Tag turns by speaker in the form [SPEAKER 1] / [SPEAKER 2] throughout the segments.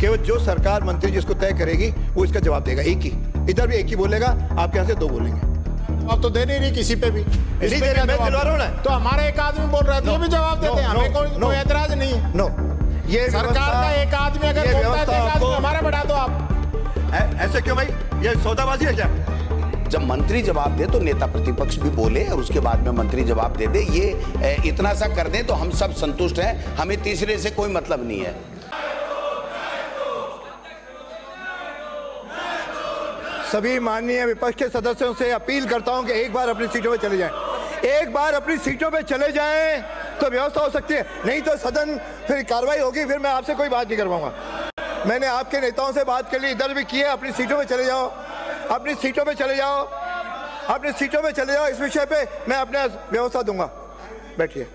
[SPEAKER 1] केवल जो सरकार मंत्री जिसको तय करेगी वो इसका जवाब देगा। एक ही, इधर भी एक ही बोलेगा, आपके यहाँ से दो बोलेंगे।
[SPEAKER 2] अब तो दे नहीं रही किसी पे भी,
[SPEAKER 1] नहीं दे रहे, मैं दिलवा रहा हूं ना।
[SPEAKER 2] तो हमारा एक आदमी बोल रहा है, ये भी जवाब देते हैं, हमें कोई एतराज नहीं है।
[SPEAKER 1] नो, ये
[SPEAKER 2] सरकार का एक आदमी अगर बोलता है तो एक आदमी हमारा बढ़ा दो आप।
[SPEAKER 1] ऐसे क्यों भाई, ये सौदाबाजी है क्या?
[SPEAKER 3] जब मंत्री जवाब दे तो नेता प्रतिपक्ष भी बोले और उसके बाद में मंत्री जवाब दे दे, ये इतना सा कर दें तो हम सब संतुष्ट हैं, हमें तीसरे से कोई मतलब नहीं है।
[SPEAKER 1] सभी माननीय विपक्ष के सदस्यों से अपील करता हूं कि एक बार अपनी सीटों पे चले जाएं, एक बार अपनी सीटों पे चले जाएं तो व्यवस्था हो सकती है, नहीं तो सदन फिर कार्रवाई होगी, फिर मैं आपसे कोई बात नहीं कर पाऊंगा। मैंने आपके नेताओं से बात कर ली, इधर भी की है, अपनी सीटों पे चले जाओ, अपनी सीटों पे चले जाओ, अपनी सीटों पे चले जाओ। इस विषय पे मैं अपने व्यवस्था दूंगा, बैठिए।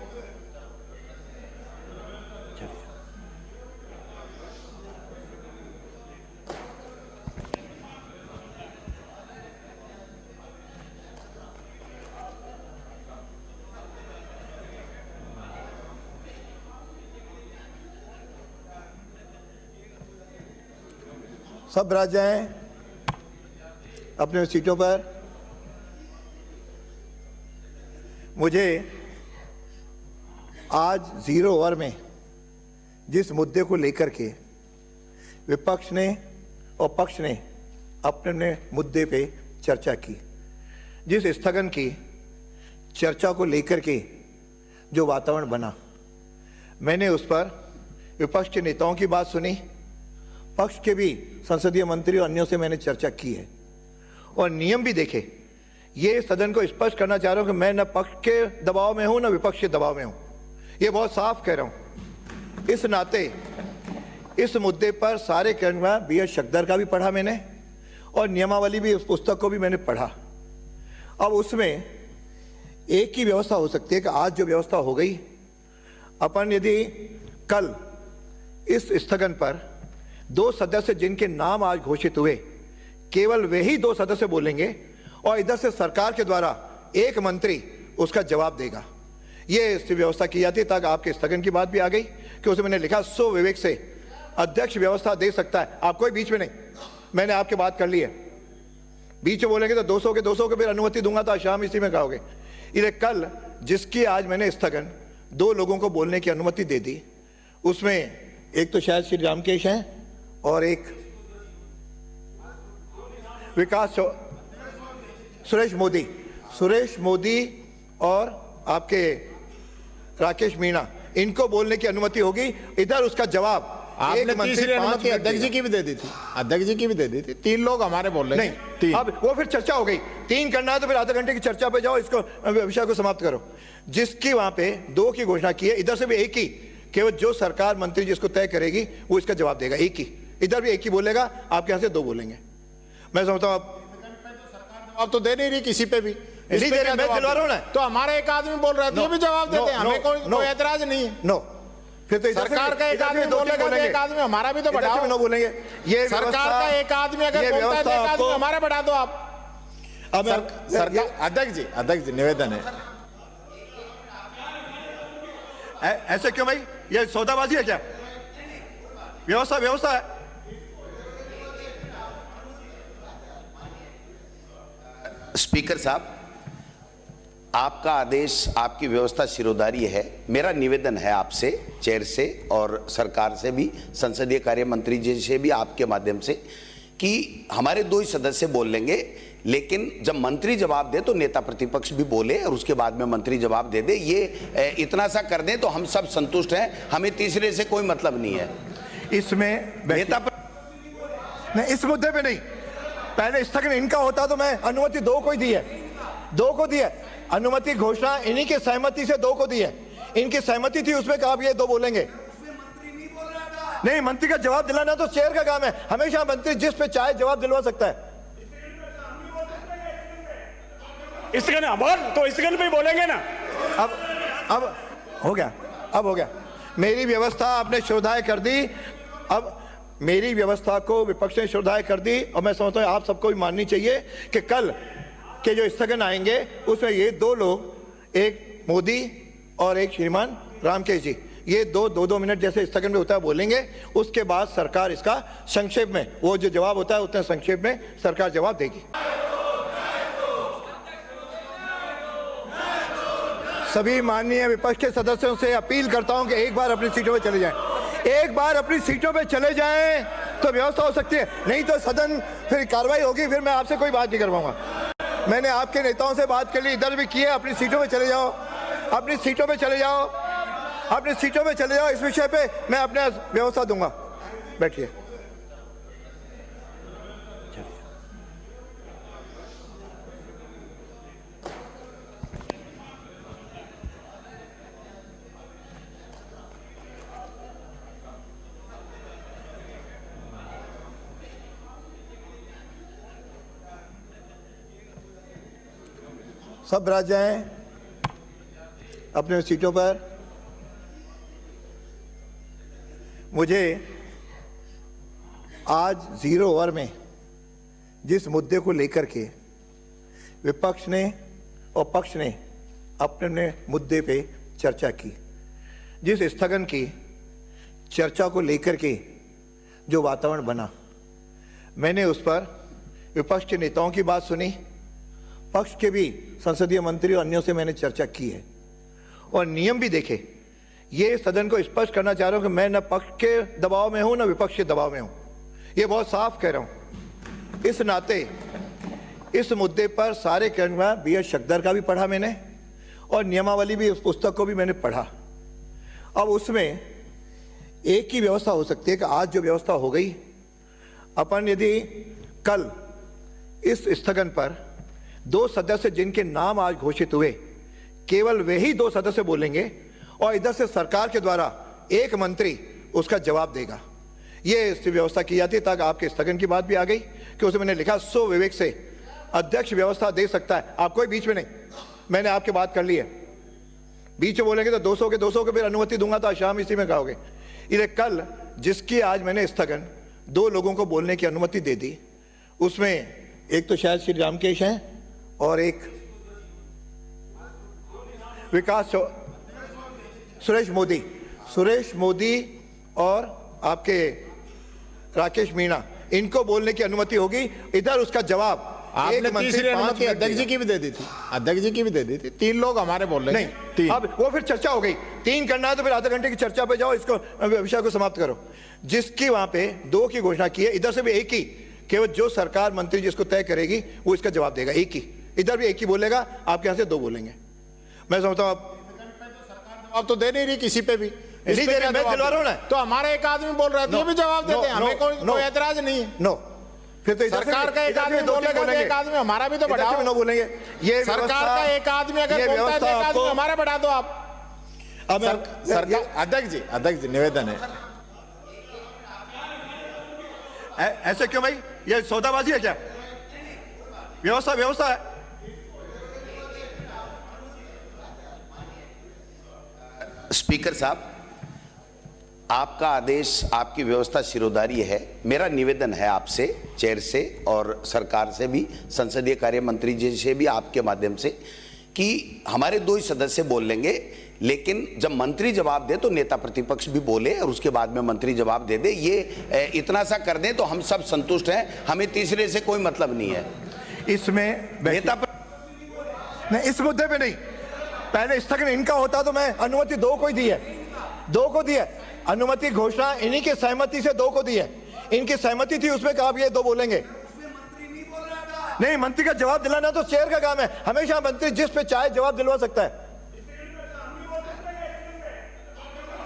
[SPEAKER 1] सब राज जाएं अपने सीटों पर। मुझे आज 0 ओवर में जिस मुद्दे को लेकर के विपक्ष ने और पक्ष ने अपने मुद्दे पे चर्चा की, जिस स्थगन की चर्चा को लेकर के जो वातावरण बना, मैंने उस पर विपक्ष के नेताओं की बात सुनी, पक्ष के भी संसदीय मंत्री और अन्यों से मैंने चर्चा की है और नियम भी देखे। ये सदन को स्पष्ट करना चाह रहा हूं कि मैं न पक्ष के दबाव में हूं न विपक्ष के दबाव में हूं, ये बहुत साफ कह रहा हूं। इस नाते इस मुद्दे पर सारे कर्णवा बी.एस. शक्दर का भी पढ़ा मैंने और नियमावली भी, उस पुस्तक को भी मैंने पढ़ा। अब उसमें एक ही व्यवस्था हो सकती है कि आज जो व्यवस्था हो गई, अपन यदि कल इस स्थगन पर 2 सदस्य जिनके नाम आज घोषित हुए, केवल वे ही 2 सदस्य बोलेंगे और इधर से सरकार के द्वारा एक मंत्री उसका जवाब देगा। ये व्यवस्था की जाती है ताकि आपके स्थगन की बात भी आ गई कि उसमें मैंने लिखा सो विवेक से अध्यक्ष व्यवस्था दे सकता है, आप कोई बीच में नहीं। मैंने आपके बात कर ली है, बीच में बोलेंगे तो 200 के फिर अनुमति दूंगा तो शाम इसी में कहोगे। इसलिए कल जिसकी आज मैंने स्थगन 2 लोगों को बोलने की अनुमति दे दी, उसमें एक तो शायद श्री रामकेश हैं और एक विकास सुरेश मोदी और आपके राकेश मीणा, इनको बोलने की अनुमति होगी। इधर उसका जवाब
[SPEAKER 2] आपने तीसरी अनुमति अध्यक्ष जी की भी दे दी थी, अध्यक्ष जी की भी दे दी थी। 3 लोग हमारे बोल रहे
[SPEAKER 1] नहीं, अब वो फिर चर्चा हो गई। 3 करना है तो फिर आधे घंटे की चर्चा पे जाओ, इसको विषय को समाप्त करो। जिसकी वहां पे 2 की घोषणा की है, इधर से भी एक ही, केवल जो सरकार मंत्री जिसको तय करेगी वो इसका जवाब देगा। एक ही, इधर भी एक ही बोलेगा, आपके यहाँ से 2 बोलेंगे। मैं समझता हूँ
[SPEAKER 2] अब तो दे नहीं रही किसी पे भी,
[SPEAKER 1] नहीं दे रहे, मैं दिलवा रहा हूं ना।
[SPEAKER 2] तो हमारा एक आदमी बोल रहा है, ये भी जवाब देते हैं, हमें कोई एतराज नहीं है।
[SPEAKER 1] नो, फिर तो
[SPEAKER 2] सरकार का एक आदमी बोलेगा तो एक आदमी हमारा भी तो बढ़ाओ।
[SPEAKER 1] नो बोलेंगे, ये
[SPEAKER 2] सरकार का एक आदमी अगर बोलता है तो एक आदमी हमारा बढ़ा दो आप।
[SPEAKER 1] अब
[SPEAKER 2] सरकार अध्यक्ष जी निवेदन है।
[SPEAKER 1] ऐसे क्यों भाई, ये सौदाबाजी है क्या? व्यवस्था है।
[SPEAKER 3] स्पीकर साहब, आपका आदेश, आपकी व्यवस्था शिरोधार्य है। मेरा निवेदन है आपसे, चेयर से और सरकार से भी, संसदीय कार्य मंत्री जी से भी, आपके माध्यम से, कि हमारे 2 ही सदस्य बोल लेंगे, लेकिन जब मंत्री जवाब दे तो नेता प्रतिपक्ष भी बोले और उसके बाद में मंत्री जवाब दे दे, ये इतना सा कर दें तो हम सब संतुष्ट हैं, हमें तीसरे से कोई मतलब नहीं है।
[SPEAKER 1] इसमें नेता नहीं, इस मुद्दे पे नहीं, पहले स्थगन इनका होता तो मैं अनुमति 2 को ही दी है, 2 को दी है अनुमति। घोषणा इन्हीं के सहमति से 2 को दी है, इनकी सहमति थी, उसमें कहा ये 2 बोलेंगे। नहीं, मंत्री का जवाब दिलाना तो चेयर का काम है, हमेशा मंत्री जिस पे चाहे जवाब दिलवा सकता है।
[SPEAKER 4] स्थगन बोल तो स्थगन पे बोलेंगे ना।
[SPEAKER 1] अब हो गया, मेरी व्यवस्था आपने श्रोधाय कर दी। अब मेरी व्यवस्था को विपक्ष ने श्रोधाय कर दी और मैं समझता हूं आप सबको भी माननी चाहिए कि कल के जो स्थगन आएंगे उसमें ये 2 लोग, एक मोदी और एक श्रीमान रामकेश जी, ये दो मिनट जैसे स्थगन में होता है बोलेंगे, उसके बाद सरकार इसका संक्षेप में, वो जो जवाब होता है उतने संक्षेप में सरकार जवाब देगी। सभी माननीय विपक्ष के सदस्यों से अपील करता हूं कि एक बार अपनी सीटों पे चले जाएं, एक बार अपनी सीटों पे चले जाएं तो व्यवस्था हो सकती है, नहीं तो सदन फिर कार्रवाई होगी, फिर मैं आपसे कोई बात नहीं कर पाऊंगा। मैंने आपके नेताओं से बात कर ली, इधर भी की है, अपनी सीटों पे चले जाओ, अपनी सीटों पे चले जाओ, अपनी सीटों पे चले जाओ। इस विषय पे मैं अपने व्यवस्था दूंगा। बैठिए। सब बैठ जाएं अपने सीटों पर। मुझे आज 0 ओवर में जिस मुद्दे को लेकर के विपक्ष ने और पक्ष ने अपने मुद्दे पे चर्चा की, जिस स्थगन की चर्चा को लेकर के जो वातावरण बना, मैंने उस पर विपक्ष के नेताओं की बात सुनी, पक्ष के भी संसदीय मंत्री और अन्यों से मैंने चर्चा की है और नियम भी देखे। ये सदन को स्पष्ट करना चाह रहा हूं कि मैं न पक्ष के दबाव में हूं न विपक्ष के दबाव में हूं, ये बहुत साफ कह रहा हूं। इस नाते इस मुद्दे पर सारे कर्मचारी बी.एस. शकदर का भी पढ़ा मैंने और नियमावली भी, उस पुस्तक को भी मैंने पढ़ा। अब उसमें एक ही व्यवस्था हो सकती है कि आज जो व्यवस्था हो गई, अपन यदि कल इस स्थगन पर 2 सदस्य जिनके नाम आज घोषित हुए, केवल वे ही 2 सदस्य बोलेंगे और इधर से सरकार के द्वारा एक मंत्री उसका जवाब देगा। ये इसकी व्यवस्था की जाती है ताकि आपके स्थगन की बात भी आ गई कि उसमें मैंने लिखा सो विवेक से अध्यक्ष व्यवस्था दे सकता है, आप कोई बीच में नहीं। मैंने आपकी बात कर ली है, बीच में बोलेंगे तो 200 के फिर अनुमति दूंगा तो शाम इसी में कहोगे। इसलिए कल जिसकी आज मैंने स्थगन 2 लोगों को बोलने की अनुमति दे दी, उसमें एक तो शायद श्री रामकेश हैं और एक विकास सुरेश मोदी और आपके राकेश मीणा, इनको बोलने की अनुमति होगी। इधर उसका जवाब
[SPEAKER 2] आपने तीसरी अनुमति अध्यक्ष जी की भी दे दी थी, अध्यक्ष जी की भी दे दी थी। 3 लोग हमारे बोल रहे
[SPEAKER 1] नहीं, अब वो फिर चर्चा हो गई। 3 करना है तो फिर आधे घंटे की चर्चा पे जाओ, इसको विषय को समाप्त करो। जिसकी वहां पे 2 की घोषणा की है, इधर से भी एक ही, केवल जो सरकार मंत्री जिसको तय करेगी वो इसका जवाब देगा, एक ही। इधर भी एक ही बोलेगा, आपके यहां से 2 बोलेंगे। मैं समझता हूं आप
[SPEAKER 2] जवाब तो दे नहीं रही किसी पे भी,
[SPEAKER 1] नहीं दे रहे, मैं दिलवा रहा हूं ना।
[SPEAKER 2] तो हमारा एक आदमी बोल रहा है, ये भी जवाब देते हैं, हमें कोई एतराज नहीं है।
[SPEAKER 1] नो, फिर तो
[SPEAKER 2] सरकार का एक आदमी बोलेगा तो एक आदमी हमारा भी तो बढ़ाओ।
[SPEAKER 1] नो बोलेंगे, ये
[SPEAKER 2] सरकार का एक आदमी अगर बोलता है तो एक आदमी हमारा बढ़ा दो आप।
[SPEAKER 1] अब
[SPEAKER 2] सरकार अध्यक्ष जी निवेदन है,
[SPEAKER 1] ऐसे क्यों भाई, ये सौदाबाजी है क्या? व्यवस्था है।
[SPEAKER 3] स्पीकर साहब, आपका आदेश, आपकी व्यवस्था शिरोधारी है। मेरा निवेदन है आपसे, चेयर से और सरकार से भी, संसदीय कार्य मंत्री जी से भी, आपके माध्यम से, कि हमारे 2 ही सदस्य बोल लेंगे, लेकिन जब मंत्री जवाब दे तो नेता प्रतिपक्ष भी बोले और उसके बाद में मंत्री जवाब दे दे। ये इतना सा कर दें तो हम सब संतुष्ट हैं, हमें तीसरे से कोई मतलब नहीं है।
[SPEAKER 1] इसमें नेता नहीं, इस मुद्दे पे नहीं, पहले स्थगन इनका होता तो मैं अनुमति 2 को ही दी है, 2 को दी है अनुमति। घोषणा इन्हीं के सहमति से 2 को दी है, इनकी सहमति थी उसमें कहा ये 2 बोलेंगे। नहीं, मंत्री का जवाब दिलाना तो चेयर का काम है, हमेशा मंत्री जिस पे चाहे जवाब दिलवा सकता है।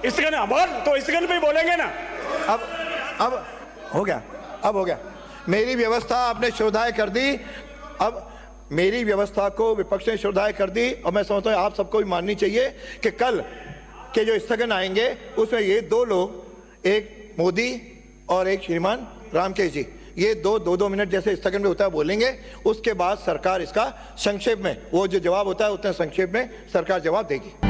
[SPEAKER 4] स्थगन बोल तो स्थगन पे बोलेंगे ना।
[SPEAKER 1] अब हो गया, मेरी व्यवस्था आपने श्रद्धाएं कर दी। अब मेरी व्यवस्था को विपक्ष ने श्रद्धाएं कर दी और मैं समझता हूं आप सबको भी माननी चाहिए कि कल के जो स्थगन आएंगे उसमें ये 2 लोग, एक मोदी और एक श्रीमान रामकेश जी, ये 2 मिनट जैसे स्थगन में होता है बोलेंगे, उसके बाद सरकार इसका संक्षेप में, वो जो जवाब होता है उतना संक्षेप में सरकार जवाब देगी।